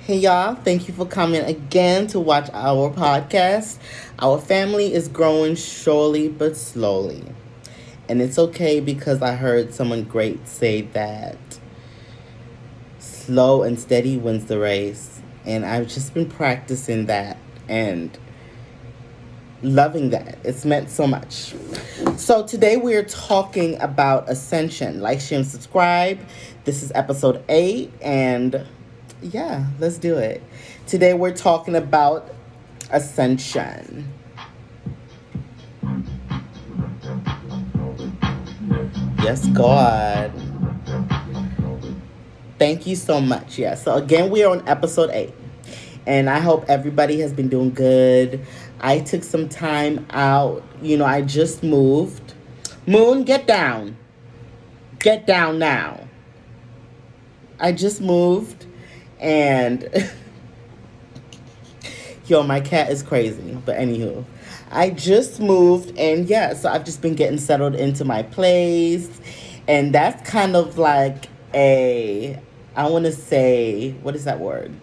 Hey y'all, thank you for coming again to watch our podcast. Our family is growing surely but slowly. And it's okay because I heard someone great say that slow and steady wins the race. And I've just been practicing that and loving that. It's meant so much. So today we're talking about Ascension. Like, share, and subscribe. This is episode 8 and yeah, let's do it. Today we're talking about Ascension. Yes, God. Thank you so much. Yeah. So again, we are on episode 8. And I hope everybody has been doing good. I took some time out. I just moved. Moon, get down. Get down now. I just moved and yo, my cat is crazy. But anywho, I just moved and yeah, so I've just been getting settled into my place. And that's kind of like I want to say, what is that word?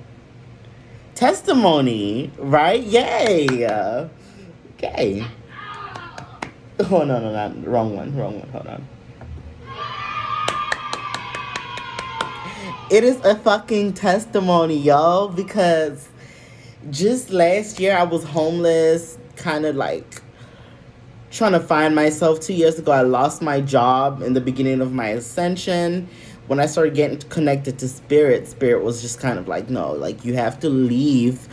Testimony, right? Yay. Okay. Oh, no. Wrong one. Hold on. It is a fucking testimony, y'all, because just last year I was homeless, kind of like trying to find myself. 2 years ago, I lost my job in the beginning of my ascension. When I started getting connected to Spirit was just kind of like, no, like you have to leave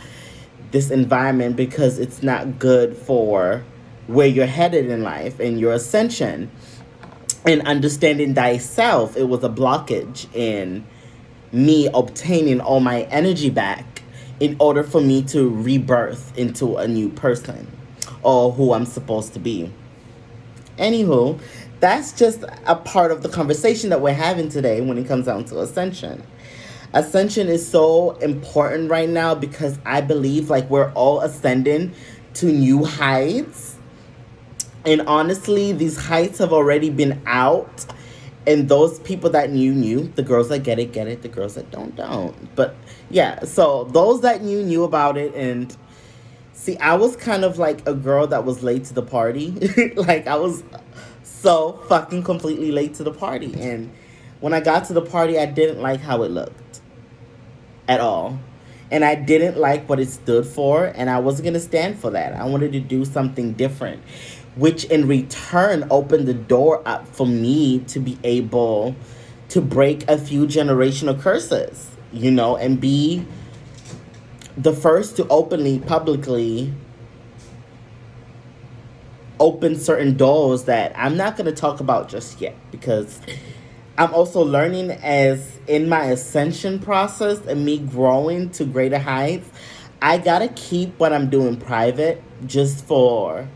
this environment because it's not good for where you're headed in life and your ascension. And understanding thyself, it was a blockage in me obtaining all my energy back in order for me to rebirth into a new person or who I'm supposed to be. Anywho, that's just a part of the conversation that we're having today when it comes down to Ascension. Ascension is so important right now because I believe like we're all ascending to new heights. And honestly, these heights have already been out. And those people that knew. The girls that get it. The girls that don't. But yeah, so those that knew about it. And see, I was kind of like a girl that was late to the party. Like, I was so fucking completely late to the party. And when I got to the party, I didn't like how it looked at all. And I didn't like what it stood for. And I wasn't going to stand for that. I wanted to do something different, which in return opened the door up for me to be able to break a few generational curses, and be the first to openly, publicly open certain doors that I'm not going to talk about just yet because I'm also learning as in my ascension process and me growing to greater heights. I got to keep what I'm doing private just for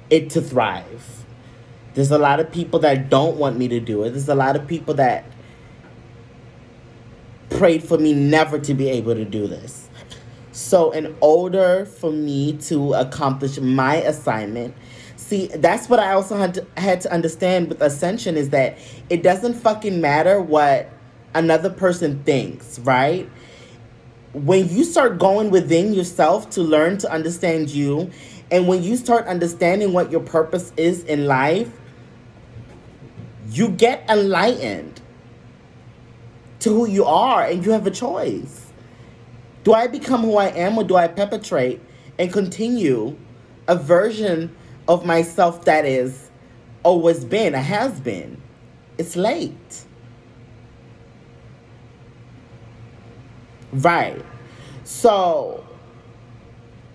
it to thrive. There's a lot of people that don't want me to do it. There's a lot of people that prayed for me never to be able to do this. So in order for me to accomplish my assignment, see, that's what I also had to understand with Ascension is that it doesn't fucking matter what another person thinks, right? When you start going within yourself to learn to understand you, and when you start understanding what your purpose is in life, you get enlightened to who you are and you have a choice. Do I become who I am or do I perpetrate and continue a version of myself that is always been, a has been? It's late. Right. So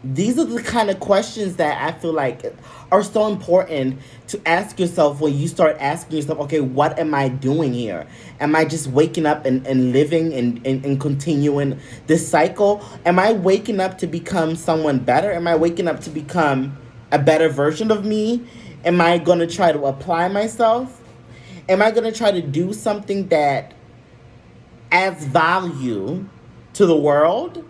these are the kind of questions that I feel like are so important to ask yourself when you start asking yourself, okay, what am I doing here? Am I just waking up and living and continuing this cycle? Am I waking up to become someone better? Am I waking up to become a better version of me? Am I going to try to apply myself? Am I going to try to do something that adds value to the world?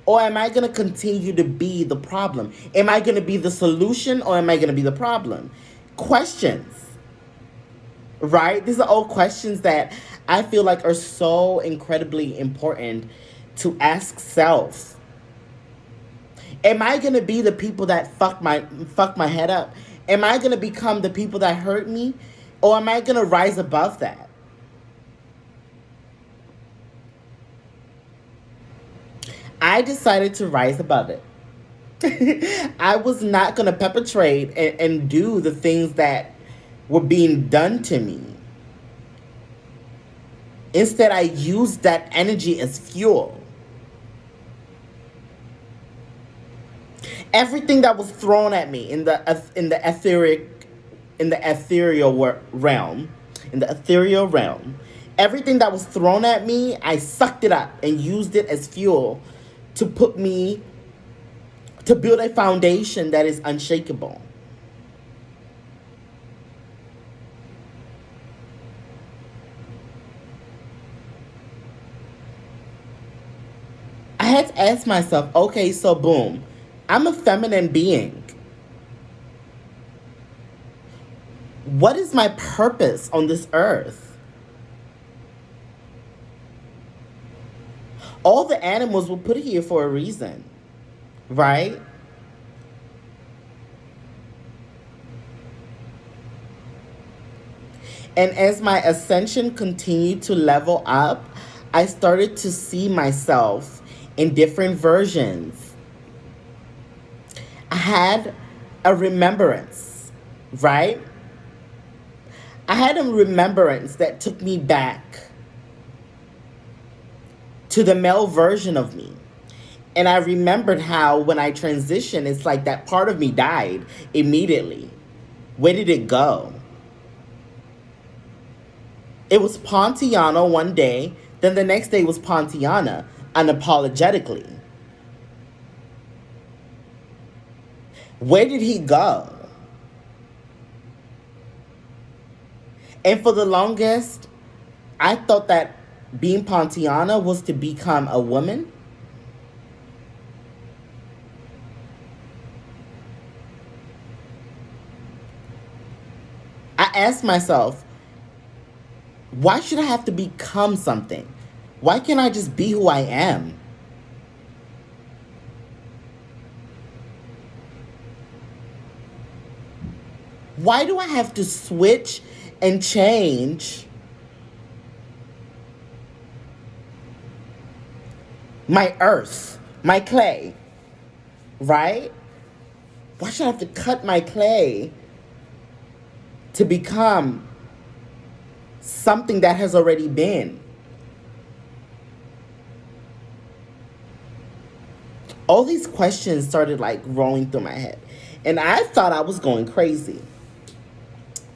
Or am I going to continue to be the problem? Am I going to be the solution or am I going to be the problem? Questions, right? These are all questions that I feel like are so incredibly important to ask self. Am I gonna be the people that fuck my head up? Am I gonna become the people that hurt me? Or am I gonna rise above that? I decided to rise above it. I was not gonna perpetrate and do the things that were being done to me. Instead, I used that energy as fuel. Everything that was thrown at me in the realm, in the ethereal realm, everything that was thrown at me, I sucked it up and used it as fuel to put me to build a foundation that is unshakable. I had to ask myself, okay, so boom, I'm a feminine being. What is my purpose on this earth? All the animals were put here for a reason, right? And as my ascension continued to level up, I started to see myself in different versions. I had a remembrance, right? I had a remembrance that took me back to the male version of me. And I remembered how when I transitioned, it's like that part of me died immediately. Where did it go? It was Pontiana one day, then the next day was Pontiana, unapologetically. Where did he go? And for the longest, I thought that being Pontiana was to become a woman. I asked myself, why should I have to become something? Why can't I just be who I am? Why do I have to switch and change my earth, my clay, right? Why should I have to cut my clay to become something that has already been? All these questions started like rolling through my head. And I thought I was going crazy.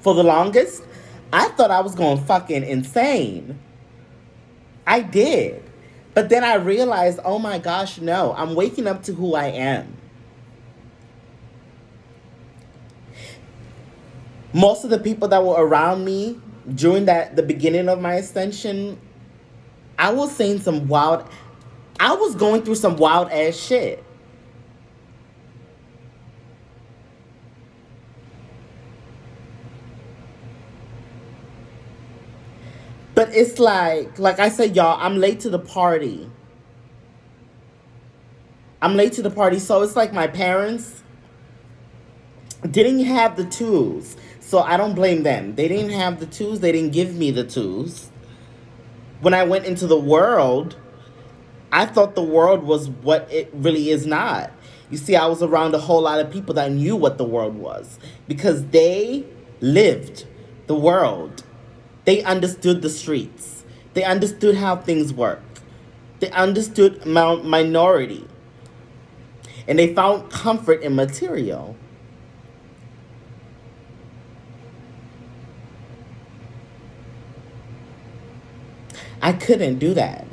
For the longest, I thought I was going fucking insane. I did. But then I realized, oh my gosh, no, I'm waking up to who I am. Most of the people that were around me during the beginning of my ascension, I was saying I was going through some wild ass shit. But it's like I said, y'all, I'm late to the party. I'm late to the party. So it's like my parents didn't have the tools. So I don't blame them. They didn't have the tools. They didn't give me the tools. When I went into the world, I thought the world was what it really is not. You see, I was around a whole lot of people that knew what the world was because they lived the world. They understood the streets. They understood how things work. They understood minority. And they found comfort in material. I couldn't do that.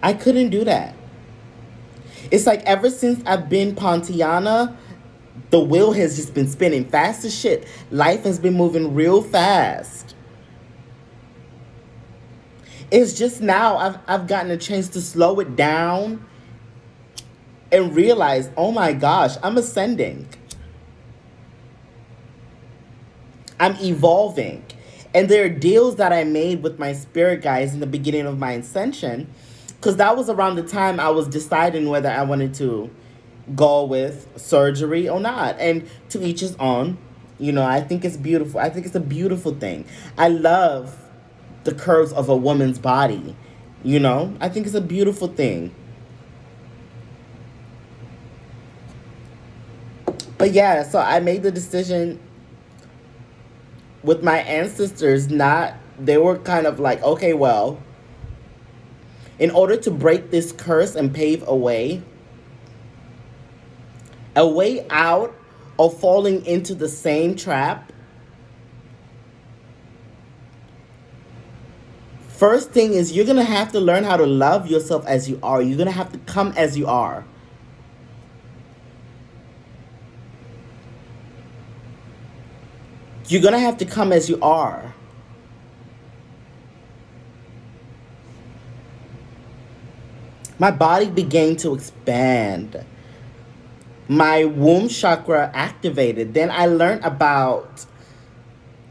I couldn't do that. It's like ever since I've been Pontiana, the wheel has just been spinning fast as shit. Life has been moving real fast. It's just now I've gotten a chance to slow it down and realize, oh my gosh, I'm ascending. I'm evolving. And there are deals that I made with my spirit guides in the beginning of my ascension, because that was around the time I was deciding whether I wanted to go with surgery or not. And to each his own. I think it's beautiful. I think it's a beautiful thing. I love the curves of a woman's body. I think it's a beautiful thing. But yeah, so I made the decision with my ancestors. Not They were kind of like, okay, well, in order to break this curse and pave a way out of falling into the same trap, first thing is you're going to have to learn how to love yourself as you are. You're going to have to come as you are. You're going to have to come as you are. My body began to expand. My womb chakra activated. Then I learned about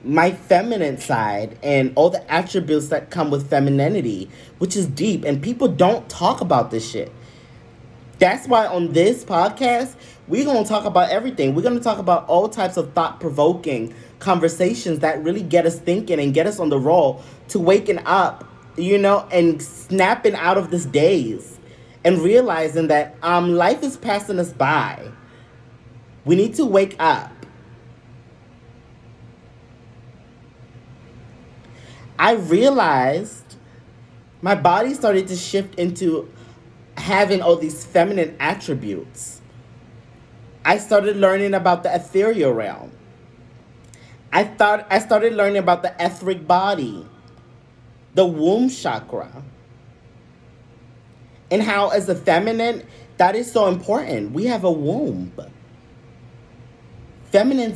my feminine side and all the attributes that come with femininity, which is deep. And people don't talk about this shit. That's why on this podcast, we're going to talk about everything. We're going to talk about all types of thought-provoking conversations that really get us thinking and get us on the roll to waking up, and snapping out of this daze and realizing that life is passing us by. We need to wake up. I realized my body started to shift into having all these feminine attributes. I started learning about the ethereal realm. I started learning about the etheric body, the womb chakra, and how as a feminine, that is so important. We have a womb. Feminine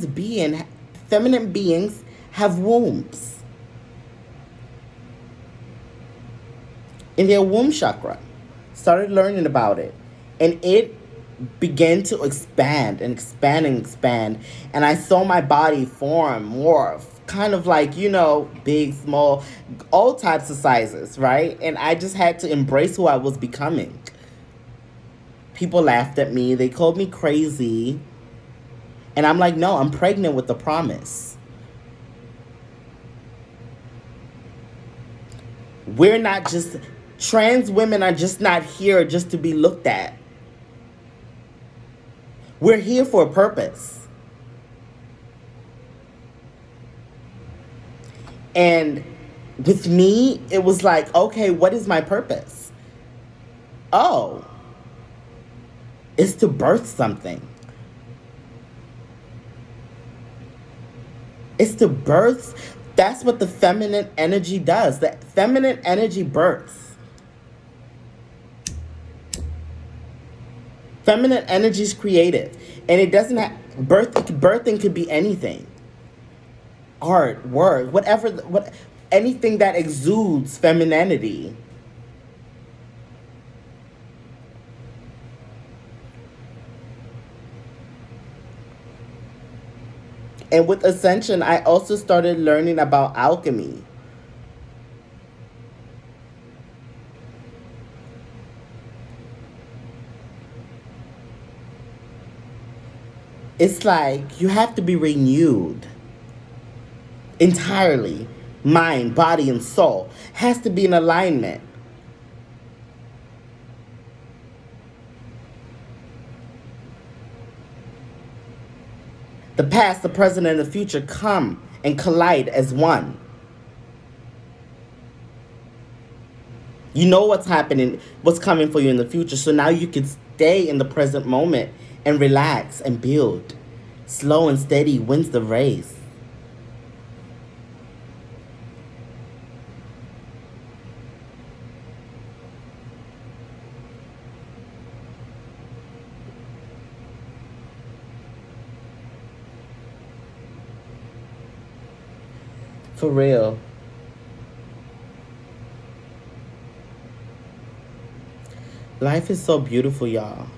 beings have wombs in their womb chakra. Started learning about it, and it began to expand and expand and expand. And I saw my body form, morph, kind of like, big, small, all types of sizes, right? And I just had to embrace who I was becoming. People laughed at me. They called me crazy. And I'm like, no, I'm pregnant with the promise. We're not just, trans women are just not here just to be looked at. We're here for a purpose. And with me, it was like, okay, what is my purpose? Oh, it's to birth something. It's to birth. That's what the feminine energy does. The feminine energy births. Feminine energy is creative. And it doesn't have, birthing could be anything. Art, work, anything that exudes femininity. And with Ascension, I also started learning about alchemy. It's like you have to be renewed entirely. Mind, body, and soul has to be in alignment. The past, the present, and the future come and collide as one. You know what's happening, what's coming for you in the future. So now you can stay in the present moment and relax and build. Slow and steady wins the race. For real. Life is so beautiful, y'all.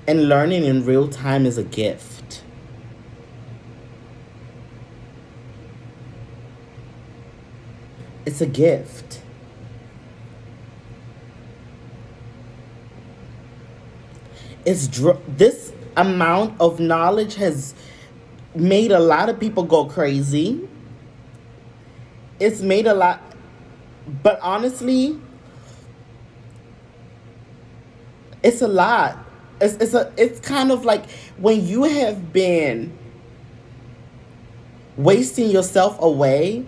And learning in real time is a gift. It's a gift. This amount of knowledge has made a lot of people go crazy. It's made a lot, but honestly, it's a lot. It's kind of like when you have been wasting yourself away,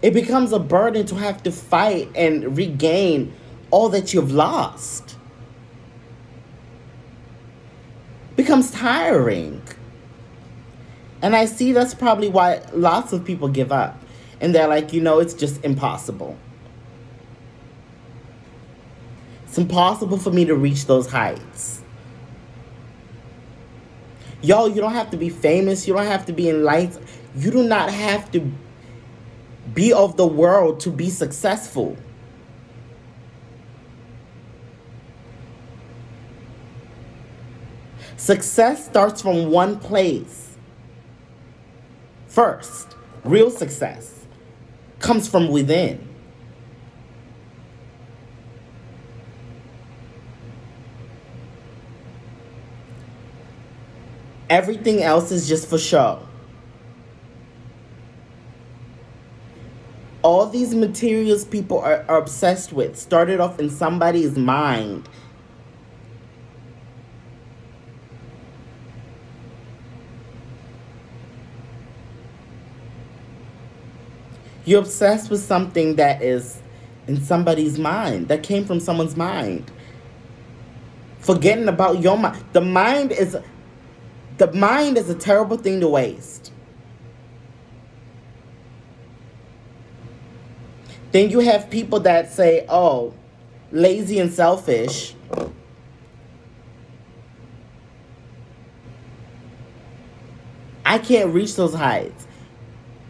it becomes a burden to have to fight and regain all that you've lost. Becomes tiring. And I see that's probably why lots of people give up. And they're like, it's just impossible. It's impossible for me to reach those heights. Y'all, you don't have to be famous. You don't have to be in lights. You do not have to be of the world to be successful. Success starts from one place. First, real success comes from within. Everything else is just for show. All these materials people are obsessed with started off in somebody's mind. You're obsessed with something that is in somebody's mind, that came from someone's mind. Forgetting about your mind. The mind is a terrible thing to waste. Then you have people that say, oh, lazy and selfish. I can't reach those heights.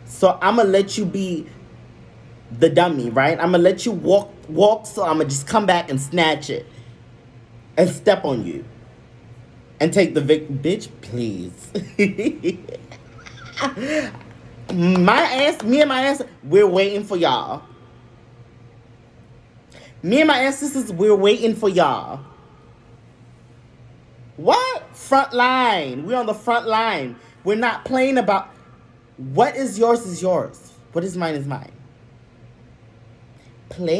So I'm going to let you be the dummy, right? I'm going to let you walk, so I'm going to just come back and snatch it and step on you and take the bitch, please. Me and my ass, we're waiting for y'all. Me and my ancestors, we're waiting for y'all. What? Front line. We're on the front line. We're not playing about what is yours is yours. What is mine is mine. Play